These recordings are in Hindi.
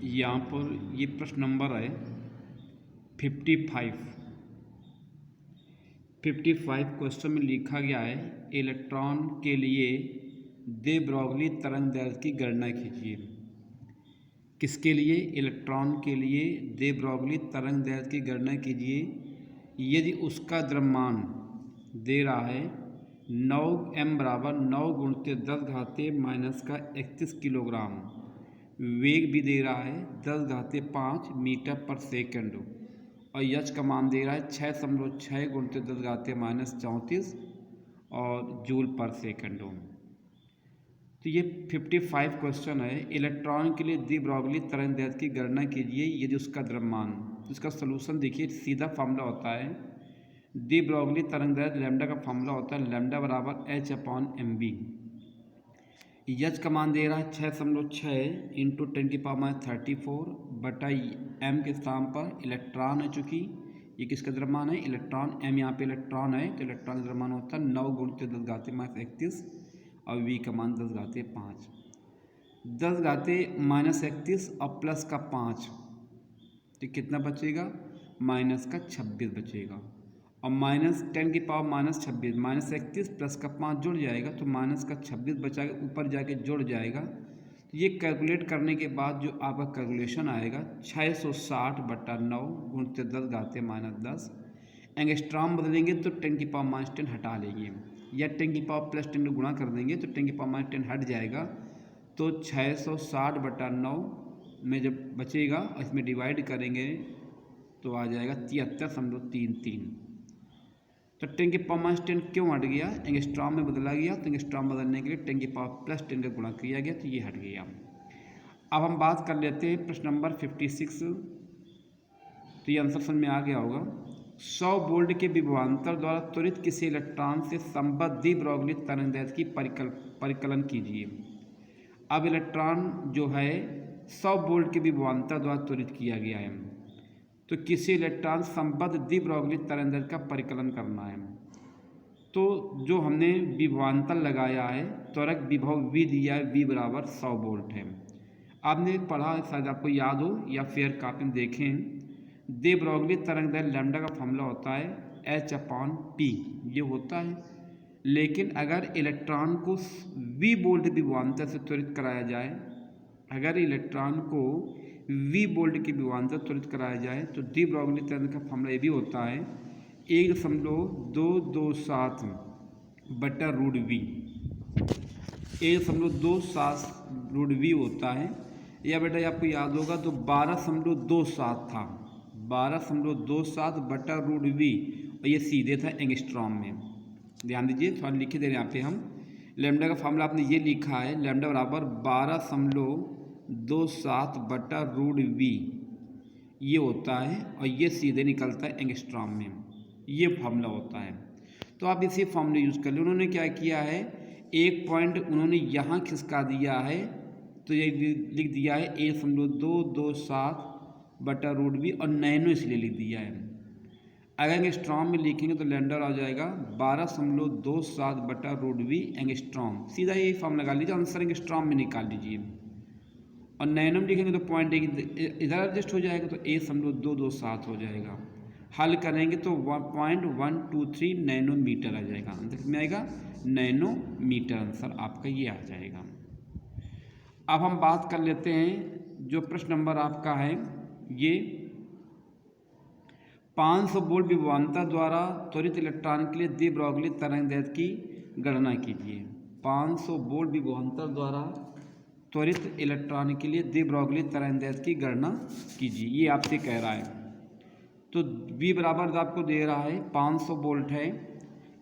यहाँ पर ये प्रश्न नंबर है 55। 55 क्वेश्चन में लिखा गया है इलेक्ट्रॉन के लिए दे ब्रॉगली तरंग दैर्ध्य की गणना कीजिए। किसके लिए? इलेक्ट्रॉन के लिए दे ब्रॉगली तरंग दैर्ध्य की गणना कीजिए यदि उसका द्रव्यमान दे रहा है 9m बराबर 9 × 10⁻⁻31 किलोग्राम, वेग भी दे रहा है 10⁵ मीटर पर सेकंड और यच का मान दे रहा है 6.6 × 10⁻34 और जूल पर सेकंड। तो ये 55 क्वेश्चन है। इलेक्ट्रॉन के लिए दी ब्रॉगली तरंग दैर्ध्य की गणना कीजिए यदि उसका द्रव्यमान। इसका सलूशन देखिए, सीधा फार्मूला होता है दी ब्रॉगली तरंग दैर्ध्य लैम्डा का फार्मूला होता है लैम्डा बराबर h/mv। यच का मान दे रहा है 6.6 इंटू 10⁻34 बटा m के स्थान पर इलेक्ट्रॉन है, चूँकि ये किसका द्रव्यमान है? इलेक्ट्रॉन। m यहाँ पे इलेक्ट्रॉन है तो इलेक्ट्रॉन का द्रव्यमान होता है 9 × 10⁻31 और v का मान 10⁻5। 10⁻31 और प्लस का 5 तो कितना बचेगा? माइनस का 26 बचेगा और -10⁻26 -31 प्लस का 5 जुड़ जाएगा तो माइनस का 26 बचाएगा, ऊपर जाके जुड़ जाएगा। तो ये कैलकुलेट करने के बाद जो आपका कैलकुलेशन आएगा 660/9 × 10⁻10। एंगस्ट्रॉम बदलेंगे तो 10⁻10 हटा लेंगे या 10⁻+10 गुणा कर देंगे तो 10⁻10 हट जाएगा। तो 660/9 में जब बचेगा और इसमें डिवाइड करेंगे तो आ जाएगा 73.33। तो 10⁻10 क्यों हट गया? एंगस्ट्रॉम में बदला गया तो एंगस्ट्रॉम बदलने के लिए 10⁻+10 का गुणा किया गया तो ये हट गया। अब हम बात कर लेते हैं प्रश्न नंबर 56। तो ये आंसर समझ में आ गया होगा। 100 वोल्ट के विभवांतर द्वारा त्वरित किसी इलेक्ट्रॉन से संबद्ध दी ब्रॉगली तरंग दैर्ध्य की परिकलन कीजिए। अब इलेक्ट्रॉन जो है 100 वोल्ट के विभवांतर द्वारा त्वरित किया गया है तो किसी इलेक्ट्रॉन संबद्ध दी ब्रॉगली तरंग दैर्ध्य का परिकलन करना है। तो जो हमने विभवांतर लगाया है, त्वरक विभव v दिया है, v बराबर 100 वोल्ट है। आपने पढ़ा, शायद आपको याद हो या फेयर कॉपी में देखें, दे ब्रॉगली तरंग दैर्ध्य लैम्डा का फॉर्मूला होता है h/p, ये होता है। लेकिन अगर इलेक्ट्रॉन को v वोल्ट विभवांतर से त्वरित कराया जाए, अगर इलेक्ट्रॉन को v वोल्ट के विभवांतर त्वरित कराया जाए तो दी ब्रॉगली तरंग का फॉर्मूला ये भी होता है 1.227/√v। 1.227√v होता है। या बेटा आपको याद होगा तो 12.27 था, 12.27/√v और ये सीधे था एंगस्ट्रॉम में। ध्यान दीजिए, थोड़ा लिखे दे रहे हैं यहाँ पे हम। लैम्डा का फॉर्मूला आपने ये लिखा है लैम्डा बराबर 12.27/√v, ये होता है और ये सीधे निकलता है एंगस्ट्रॉम में, ये फार्मूला होता है। तो आप इसी फार्मूला यूज़ कर लें। उन्होंने क्या किया है, एक पॉइंट उन्होंने यहाँ खिसका दिया है तो ये लिख दिया है 1.227/√v और नैनो इसलिए लिख दिया है। अगर एंगस्ट्रॉम में लिखेंगे तो लैम्डा आ जाएगा 12.27/√v एंगस्ट्रॉम। सीधा यही फॉर्मूला लगा लीजिए, आंसर एंगस्ट्रॉम में निकाल लीजिए। और नैनो में लिखेंगे तो पॉइंट इधर एडजस्ट हो जाएगा तो 1.227 हो जाएगा। हल करेंगे तो 1.123 नैनोमीटर आ जाएगा। आंसर कितना आएगा? नैनोमीटर आंसर आपका ये आ जाएगा। अब हम बात कर लेते हैं जो प्रश्न नंबर आपका है ये 500 वोल्ट विभवांतर द्वारा त्वरित इलेक्ट्रॉन के लिए दी ब्रॉगली तरंग दैर्ध्य की गणना कीजिए। 500 वोल्ट विभवांतर द्वारा त्वरित इलेक्ट्रॉन के लिए दी ब्रॉगली तरंग दैर्ध्य की गणना कीजिए, ये आपसे कह रहा है। तो v बराबर आपको दे रहा है 500 वोल्ट है।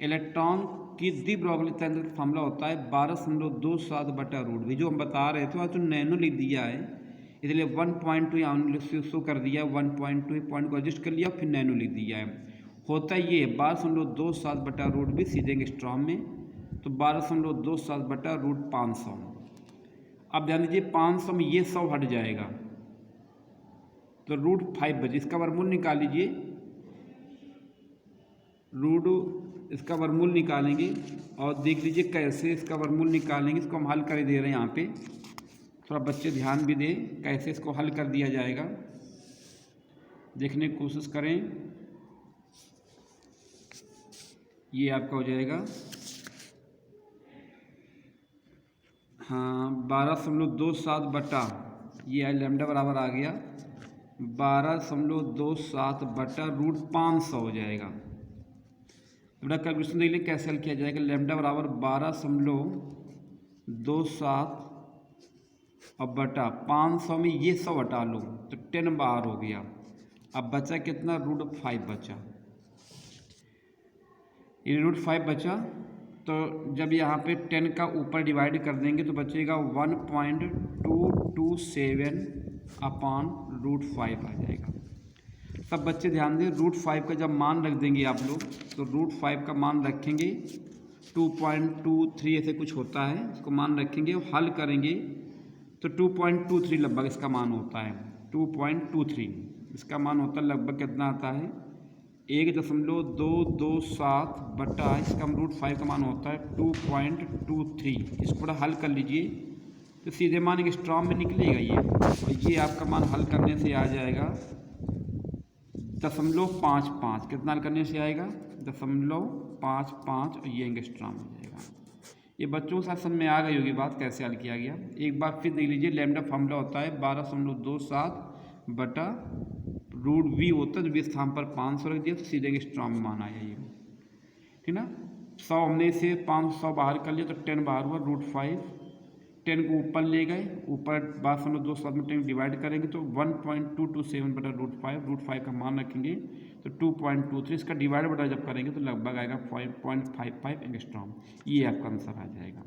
इलेक्ट्रॉन की दी ब्रॉगली तरंग दैर्ध्य का फॉर्मूला होता है 12.27/√v, जो हम बता रहे थे तो नैनो लिख दिया है, इसलिए 1.2 यहाँ शो कर दिया, 1.2 पॉइंट को एडजस्ट कर लिया फिर नैनो लिख दिया है। होता ये 12.27/√v सीधे एंगस्ट्रॉम में, तो 12.27/500। अब ध्यान दीजिए 500 में ये 100 हट जाएगा तो √5 बचे। इसका वर्गमूल निकाल लीजिए, इसका वर्गमूल निकालेंगे और देख लीजिए कैसे इसका वर्गमूल निकालेंगे। इसको हम हल कर दे रहे हैं यहाँ पे। थोड़ा बच्चे ध्यान भी दें कैसे इसको हल कर दिया जाएगा, देखने की कोशिश करें। ये आपका हो जाएगा हाँ 12.27 बटा ये लैम्डा बराबर आ गया 12.27 बटा √500 हो जाएगा। बेटा कैलकुलेशन देख लीजिए कैसे हल किया जाएगा। लैम्डा बराबर 12.27 और बटा 500 में ये 100 हटा लो तो 10 बाहर हो गया। अब बचा कितना √5 बचा, ये √5 बचा तो जब यहाँ पे 10 का ऊपर डिवाइड कर देंगे तो बचेगा 1.227 अपॉन √5 आ जाएगा। सब बच्चे ध्यान दें, √5 का जब मान रख देंगे आप लोग तो √5 का मान रखेंगे 2.23 ऐसे कुछ होता है, इसको मान रखेंगे और हल करेंगे तो 2.23 लगभग इसका मान होता है। 2.23 इसका मान होता है लगभग कितना आता है 1.227 बटा इसका √5 का मान होता है 2.23। इसको थोड़ा हल कर लीजिए तो सीधे मान एंगस्ट्रॉम में निकलेगा ये, और ये आपका मान हल करने से आ जाएगा 0.55। कितना हल करने से आएगा 0.55 और ये एंगस्ट्रॉम हो जाएगा। ये बच्चों के साथ समझ में आ गई होगी बात कैसे हल किया गया। एक बार फिर देख लीजिए, लैम्डा फॉर्मूला होता है 12.27 बटा √v होता है तो v स्थान पर 500 रख दिया तो सीधे एंगस्ट्रॉम में मान आ जाइए, ठीक ना। 100 हमने से 500 बाहर कर लिया तो 10 बाहर हुआ √5, 10 को ऊपर ले गए, ऊपर 12.27 में 10 डिवाइड करेंगे तो 1.227 बटा √5 का मान रखेंगे तो 2.23। इसका डिवाइड बटा जब करेंगे तो लगभग आएगा 5.55 एंगस्ट्रॉम। ये आपका आंसर आ जाएगा।